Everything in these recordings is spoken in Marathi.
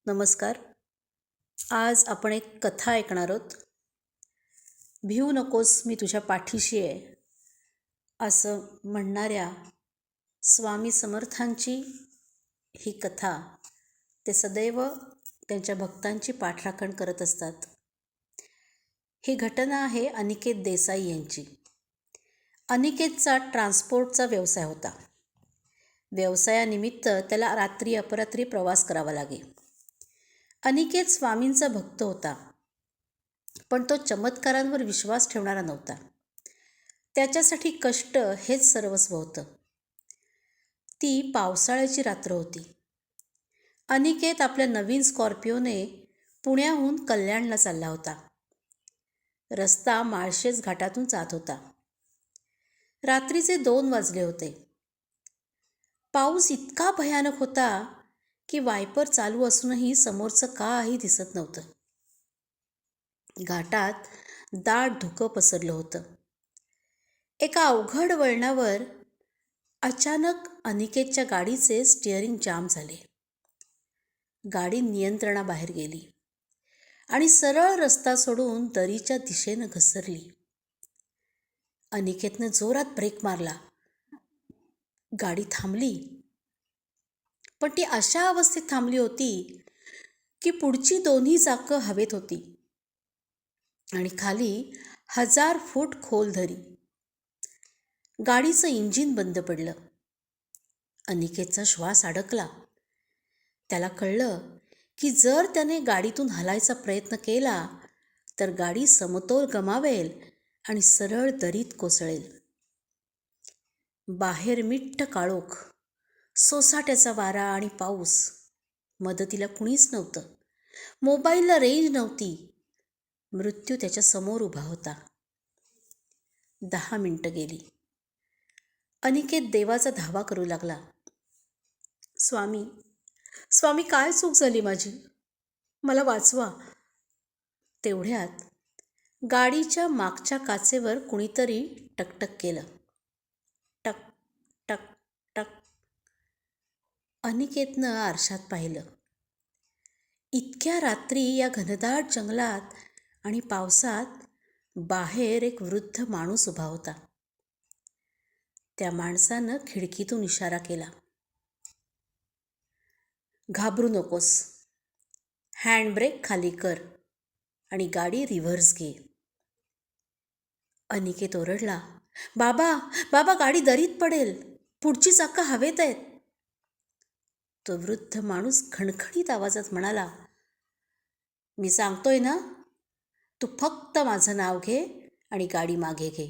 नमस्कार. आज आपण एक कथा ऐकणार आहोत. भिवू नकोस, मी तुझ्या पाठीशी आहे, असं म्हणणाऱ्या स्वामी समर्थांची ही कथा. ते सदैव त्यांच्या भक्तांची पाठराखण करत असतात. ही घटना आहे अनिकेत देसाई यांची. अनिकेतचा ट्रान्सपोर्टचा व्यवसाय होता. व्यवसायानिमित्त त्याला रात्री अपरात्री प्रवास करावा लागे. अनिकेत स्वामींचा भक्त होता, पण तो चमत्कारांवर विश्वास ठेवणारा नव्हता. त्याच्यासाठी कष्ट हेच सर्वस्व होतं. ती पावसाळ्याची रात्र होती. अनिकेत आपल्या नवीन स्कॉर्पिओने पुण्याहून कल्याणला चालला होता. रस्ता माळशेज घाटातून जात होता. रात्रीचे 2 वाजले होते. पाऊस इतका भयानक होता की वायपर चालू असूनही समोरचं काही दिसत नव्हतं. घाटात दाट धुकं पसरलं होतं. एका अवघड वळणावर अचानक अनिकेतच्या गाडीचे स्टिअरिंग जाम झाले. गाडी नियंत्रणाबाहेर गेली आणि सरळ रस्ता सोडून दरीच्या दिशेनं घसरली. अनिकेतनं जोरात ब्रेक मारला. गाडी थांबली, पण ती अशा अवस्थेत थांबली होती की पुढची दोन्ही चाकं हवेत होती आणि खाली 1000 फूट खोल दरी. गाडीचं इंजिन बंद पडलं. अनिकेतचा श्वास अडकला. त्याला कळलं की जर त्याने गाडीतून हलायचा प्रयत्न केला तर गाडी समतोल गमावेल आणि सरळ दरीत कोसळेल. बाहेर मिट्ट काळोख, सोसाट्याचा वारा आणि पाऊस. मदतीला कुणीच नव्हतं. मोबाईलला रेंज नव्हती. मृत्यू त्याच्या समोर उभा होता. 10 मिनिटं गेली. अनिकेत देवाचा धावा करू लागला. स्वामी, स्वामी, काय चूक झाली माझी? मला वाचवा. तेवढ्यात गाडीच्या मागच्या काचेवर कुणीतरी टकटक केलं. टक टक टक. अनिकेतनं आरशात पाहिलं. इतक्या रात्री या घनदाट जंगलात आणि पावसात बाहेर एक वृद्ध माणूस उभा होता. त्या माणसानं खिडकीतून इशारा केला. घाबरू नकोस, हँडब्रेक खाली कर आणि गाडी रिव्हर्स घे. अनिकेत ओरडला, बाबा, बाबा, गाडी दरीत पडेल, पुढची चाकं हवेत आहेत. तो वृद्ध माणूस खणखणीत आवाजात म्हणाला, मी सांगतोय ना, तू फक्त माझं नाव घे आणि गाडी मागे घे.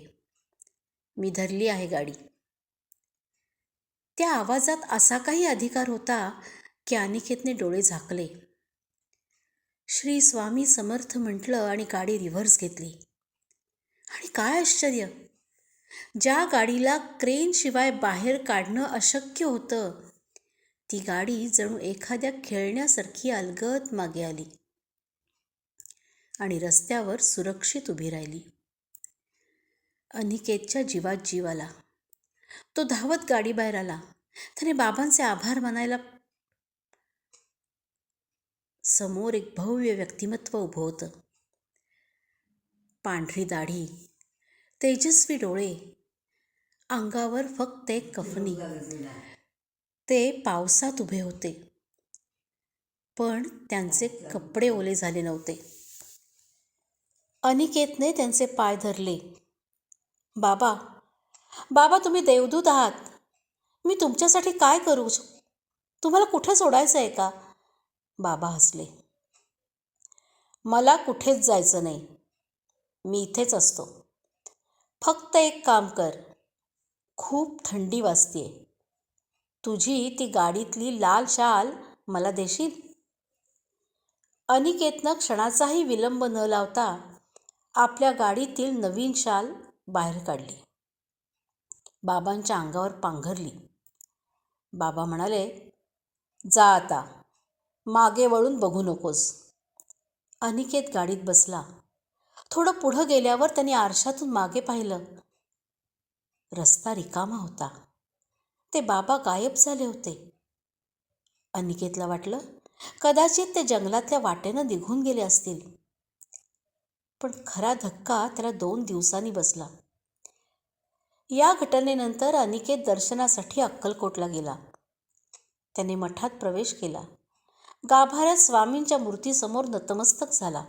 मी धरली आहे गाडी. त्या आवाजात असा काही अधिकार होता की अनिकेतने डोळे झाकले. श्री स्वामी समर्थ म्हटलं आणि गाडी रिव्हर्स घेतली. आणि काय आश्चर्य, ज्या गाडीला क्रेनशिवाय बाहेर काढणं अशक्य होतं, ती गाडी जणू एखाद्या खेळण्यासारखी अलगद मागे आली आणि रस्त्यावर सुरक्षित उभी राहिली. अनिकेतच्या जीवात जीव आला. तो धावत गाडीबाहेर आला. त्याने बाबांचे आभार मानायला. समोर एक भव्य व्यक्तिमत्व उभं होतं. पांढरी दाढी, तेजस्वी डोळे, अंगावर फक्त एक कफनी. ते पावसात उभे होते, पण त्यांचे कपडे ओले झाले नव्हते. अनिकेतने त्यांचे पाय धरले. बाबा, बाबा, तुम्ही देवदूत आहात. मी तुमच्यासाठी काय करू? तुम्हाला कुठे सोडायचं आहे का? बाबा हसले. मला कुठेच जायचं नाही, मी इथेच असतो. फक्त एक काम कर, खूप थंडी वाजतेय, तुझी ती गाडीतली लाल शाल मला देशील? अनिकेतनं क्षणाचाही विलंब न लावता आपल्या गाडीतील नवीन शाल बाहेर काढली. बाबांच्या अंगावर पांघरली. बाबा म्हणाले, जा आता, मागे वळून बघू नकोस. अनिकेत गाडीत बसला. थोडं पुढं गेल्यावर त्याने आरशातून मागे पाहिलं. रस्ता रिकामा होता. ते बाबा गायब झाले होते. अनिकेतला वाटलं कदाचित ते जंगलातल्या वाटेनं निघून गेले असतील. पण खरा धक्का त्याला 2 दिवसांनी बसला. या घटनेनंतर अनिकेत दर्शनासाठी अक्कलकोटला गेला. त्याने मठात प्रवेश केला. गाभाऱ्यात स्वामींच्या मूर्तीसमोर नतमस्तक झाला.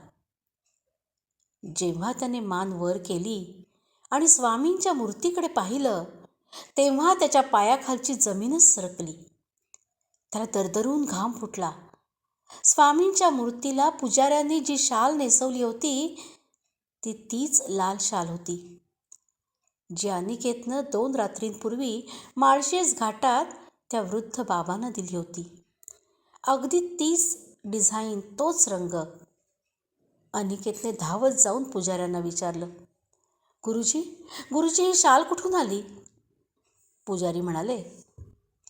जेव्हा त्याने मान वर केली आणि स्वामींच्या मूर्तीकडे पाहिलं, तेव्हा त्याच्या पायाखालची जमीनच सरकली. त्याला दरदरून घाम फुटला. स्वामींच्या मूर्तीला पुजाऱ्यांनी जी शाल नेसवली होती, ती तीच लाल शाल होती, जी अनिकेतनं 2 रात्रींपूर्वी माळशेज घाटात त्या वृद्ध बाबांना दिली होती. अगदी तीच डिझाईन, तोच रंग. अनिकेतने धावत जाऊन पुजाऱ्यांना विचारलं, गुरुजी, गुरुजी, ही शाल कुठून आली? पुजारी म्हणाले,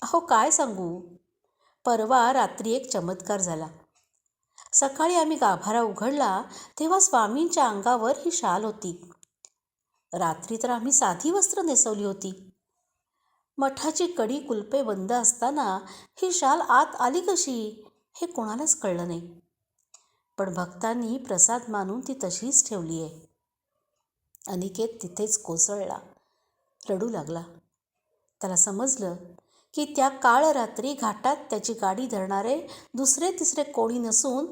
अहो काय सांगू, परवा रात्री एक चमत्कार झाला. सकाळी आम्ही गाभारा उघडला तेव्हा स्वामींच्या अंगावर ही शाल होती. रात्री तर आम्ही साधी वस्त्र नेसवली होती. मठाची कडी कुलपे बंद असताना ही शाल आत आली कशी हे कोणालाच कळलं नाही. पण भक्तांनी प्रसाद मानून ती तशीच ठेवली आहे. अनिकेत तिथेच कोसळला, रडू लागला. त्याला समजलं की त्या काळ रात्री घाटात त्याची गाडी धरणारे दुसरे तिसरे कोणी नसून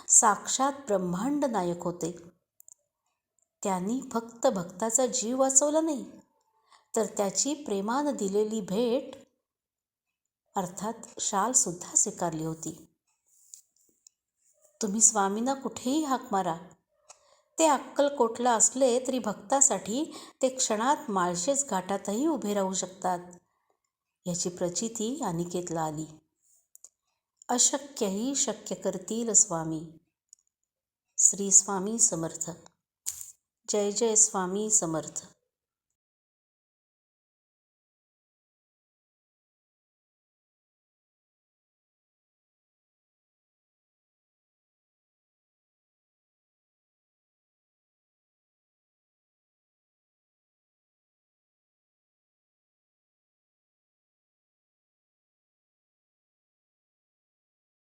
साक्षात ब्रह्मांड नायक होते. त्यांनी फक्त भक्ताचा जीव वाचवला नाही, तर त्याची प्रेमानं दिलेली भेट अर्थात शाल सुद्धा स्वीकारली होती. तुम्ही स्वामींना कुठेही हाक मारा, ते अक्कलकोटला असले तरी भक्तासाठी ते क्षणात माळशेज घाटातही उभे राहू शकतात, याची प्रचिती अनिकेतला आली. अशक्यही शक्य करतील स्वामी. श्री स्वामी समर्थ. जय जय स्वामी समर्थ.